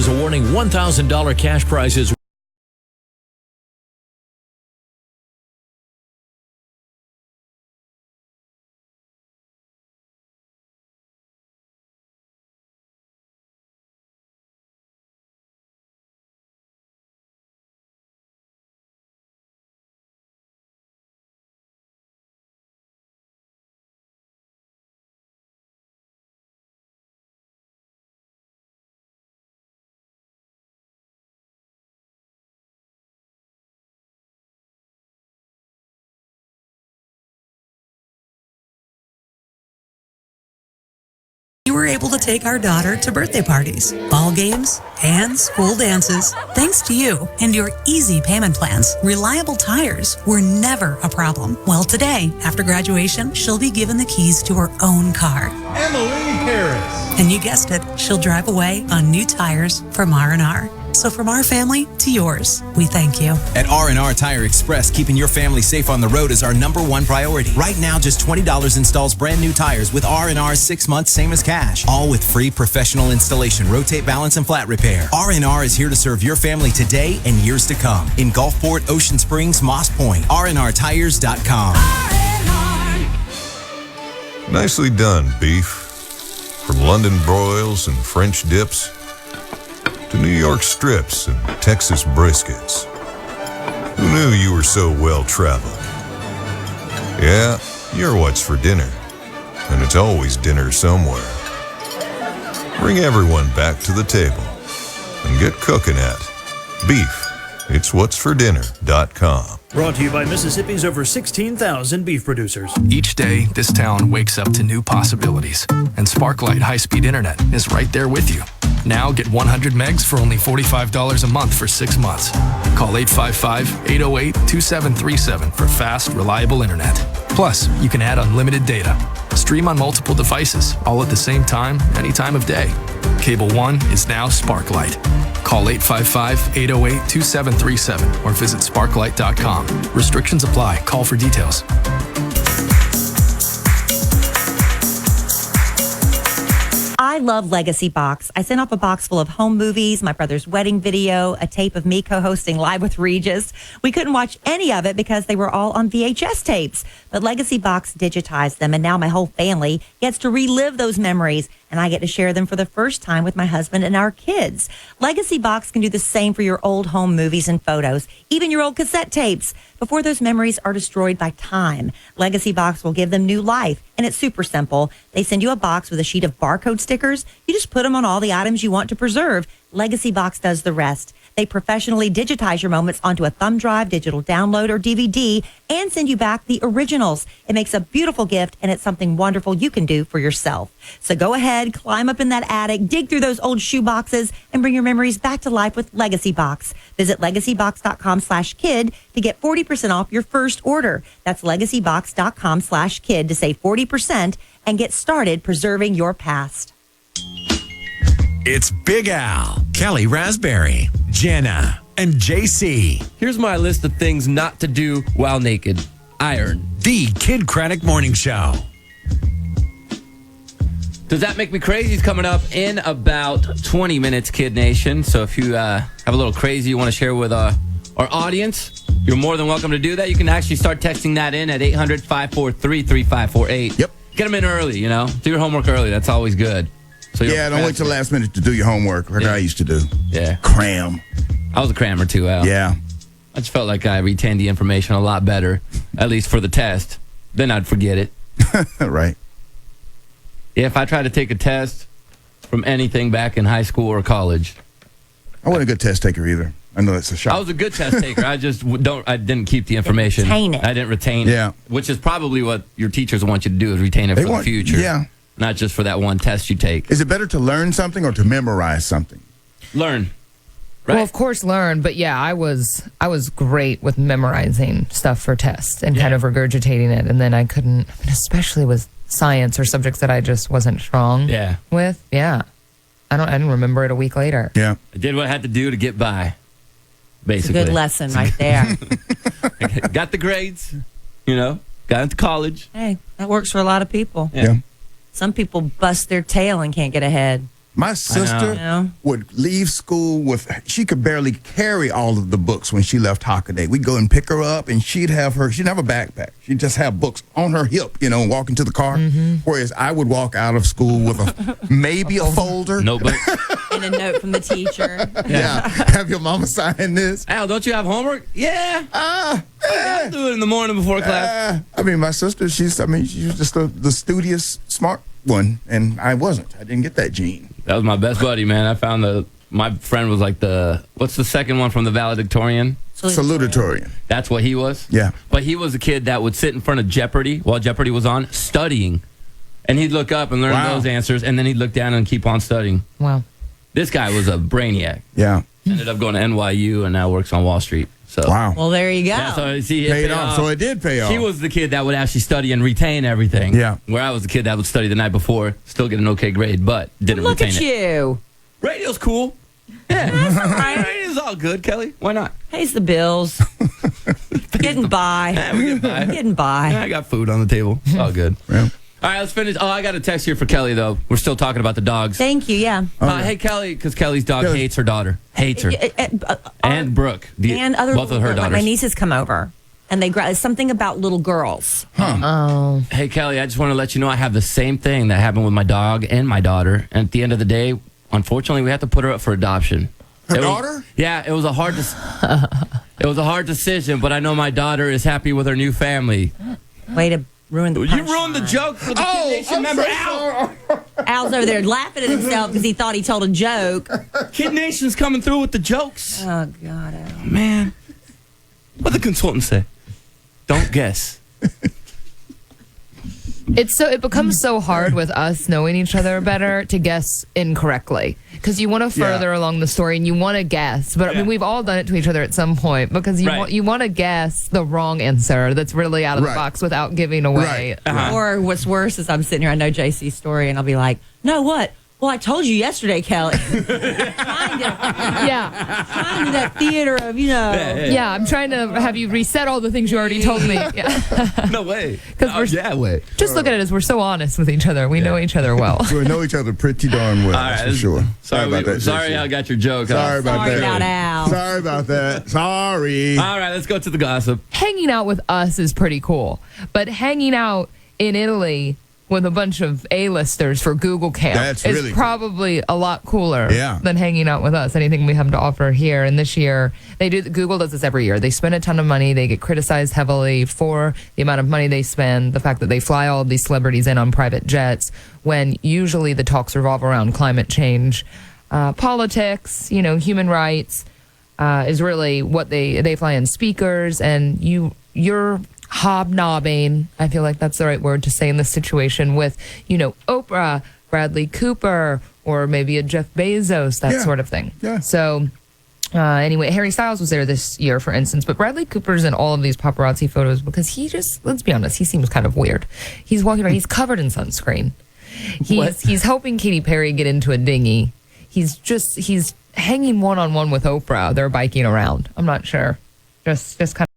is awarding $1,000 cash prizes. We were able to take our daughter to birthday parties, ball games, and school dances. Thanks to you and your easy payment plans, reliable tires were never a problem. Well, today, after graduation, she'll be given the keys to her own car. Emily Harris. And you guessed it, she'll drive away on new tires from R&R. So from our family to yours, we thank you. At R&R Tire Express, keeping your family safe on the road is our #1 priority. Right now, just $20 installs brand new tires with R&R's 6 months, same as cash. All with free professional installation, rotate, balance, and flat repair. R&R is here to serve your family today and years to come. In Gulfport, Ocean Springs, Moss Point. RNRTires.com. Nicely done, beef. From London broils and French dips to New York strips and Texas briskets. Who knew you were so well-traveled? Yeah, you're what's for dinner. And it's always dinner somewhere. Bring everyone back to the table and get cooking at Beef. It's what's for dinner.com. Brought to you by Mississippi's over 16,000 beef producers. Each day, this town wakes up to new possibilities. And Sparklight high-speed internet is right there with you. Now get 100 megs for only $45 a month for 6 months. Call 855-808-2737 for fast, reliable internet. Plus, you can add unlimited data. Stream on multiple devices, all at the same time, any time of day. Cable One is now Sparklight. Call 855-808-2737 or visit sparklight.com. Restrictions apply. Call for details. I love Legacy Box. I sent off a box full of home movies, my brother's wedding video, a tape of me co-hosting Live with Regis. We couldn't watch any of it because they were all on VHS tapes, but Legacy Box digitized them, and now my whole family gets to relive those memories, and I get to share them for the first time with my husband and our kids. Legacy Box can do the same for your old home movies and photos, even your old cassette tapes, before those memories are destroyed by time. Legacy Box will give them new life, and it's super simple. They send you a box with a sheet of barcode stickers. You just put them on all the items you want to preserve. Legacy Box does the rest. They professionally digitize your moments onto a thumb drive, digital download, or DVD, and send you back the originals. It makes a beautiful gift, and it's something wonderful you can do for yourself. So go ahead, climb up in that attic, dig through those old shoe boxes, and bring your memories back to life with Legacy Box. Visit legacybox.com/kid to get 40% off your first order. That's legacybox.com/kid to save 40% and get started preserving your past. It's Big Al, Kelly Raspberry, Jenna, and JC. Here's my list of things not to do while naked. Iron. The Kid Kradick Morning Show. Does that make me crazy? It's coming up in about 20 minutes, Kid Nation. So if you have a little crazy you want to share with our audience, you're more than welcome to do that. You can actually start texting that in at 800-543-3548. Yep. Get them in early, you know. Do your homework early. That's always good. So yeah, don't wait till the last minute to do your homework like I used to do. Yeah. Cram. I was a crammer too, Al. Yeah. I just felt like I retained the information a lot better, at least for the test. Then I'd forget it. Right. Yeah, if I tried to take a test from anything back in high school or college. I wasn't a good test taker either. I know that's a shock. I was a good test taker. I didn't keep the information. Retain it. I didn't retain it. Which is probably what your teachers want you to do, is retain it for the future. Yeah. Not just for that one test you take. Is it better to learn something or to memorize something? Learn. Right? Well, of course, learn. But yeah, I was great with memorizing stuff for tests and kind of regurgitating it. And then I couldn't, especially with science or subjects that I just wasn't strong with. Yeah. I didn't remember it a week later. Yeah. I did what I had to do to get by, basically. It's a good lesson right there. Got the grades, got into college. Hey, that works for a lot of people. Yeah. Some people bust their tail and can't get ahead. My sister would leave school she could barely carry all of the books when she left Hockaday. We'd go and pick her up, and she'd have a backpack. She'd just have books on her hip, walking to the car. Whereas I would walk out of school with maybe a folder. Notebook. And a note from the teacher. Yeah. Have your mama sign this. Al, don't you have homework? Yeah. I'll do it in the morning before class. My sister, she was just the studious, smart one, and I wasn't. I didn't get that gene. That was my best buddy, man. I found my friend was like what's the second one from the valedictorian? Salutatorian. That's what he was? Yeah. But he was a kid that would sit in front of Jeopardy while Jeopardy was on, studying. And he'd look up and learn those answers, and then he'd look down and keep on studying. Wow. This guy was a brainiac. Yeah. Ended up going to NYU and now works on Wall Street. So. Wow. Well, there you go. Yeah, so see, paid off. So it did pay off. He was the kid that would actually study and retain everything. Yeah. Where I was the kid that would study the night before, still get an okay grade, but didn't Look retain at it. you. Radio's cool. Yeah. That's all right. Radio's all good, Kelly. Why not? Pays the bills. Getting by. Yeah, we get by. Getting by. Yeah, I got food on the table. It's all good. Yeah. All right, let's finish. Oh, I got a text here for Kelly, though. We're still talking about the dogs. Thank you, yeah. Hey, Kelly, because Kelly's dog hates her daughter. Hates her. And Brooke. And other both of her daughters. My nieces come over, and it's something about little girls. Hey, Kelly, I just want to let you know I have the same thing that happened with my dog and my daughter. And at the end of the day, unfortunately, we have to put her up for adoption. Her daughter? It was a hard it was a hard decision, but I know my daughter is happy with her new family. Way to ruin the punchline. You ruined the joke for the Kid Nation member, Al. Al's over there laughing at himself because he thought he told a joke. Kid Nation's coming through with the jokes. Oh, God, Al. Man. What'd the consultant say? Don't guess. It becomes so hard with us knowing each other better to guess incorrectly because you want to further along the story and you want to guess, but I mean we've all done it to each other at some point because you want to guess the wrong answer that's really out of the box without giving away. Or what's worse is I'm sitting here, I know JC's story, and I'll be like, no, what? Well, I told you yesterday, Kelly. Trying to that theater of, Yeah, I'm trying to have you reset all the things you already told me. Yeah. No way. Way. Just look at it as we're so honest with each other. We know each other well. We know each other pretty darn well, that's for sure. Sorry about that. Sorry I got your joke. Sorry about that. About Al. Sorry about that. Sorry. All right, let's go to the gossip. Hanging out with us is pretty cool, but hanging out in Italy with a bunch of A-listers for Google Camp is probably a lot cooler than hanging out with us. Anything we have to offer here. And this year, Google does this every year. They spend a ton of money. They get criticized heavily for the amount of money they spend, the fact that they fly all of these celebrities in on private jets, when usually the talks revolve around climate change, politics, human rights is really what they fly in speakers, and you're hobnobbing, I feel like that's the right word to say in this situation, with, Oprah, Bradley Cooper, or maybe a Jeff Bezos, that sort of thing. Yeah. So, anyway, Harry Styles was there this year, for instance, but Bradley Cooper's in all of these paparazzi photos because let's be honest, he seems kind of weird. He's walking around, he's covered in sunscreen. He's helping Katy Perry get into a dinghy. He's hanging one-on-one with Oprah. They're biking around. I'm not sure. Just kind of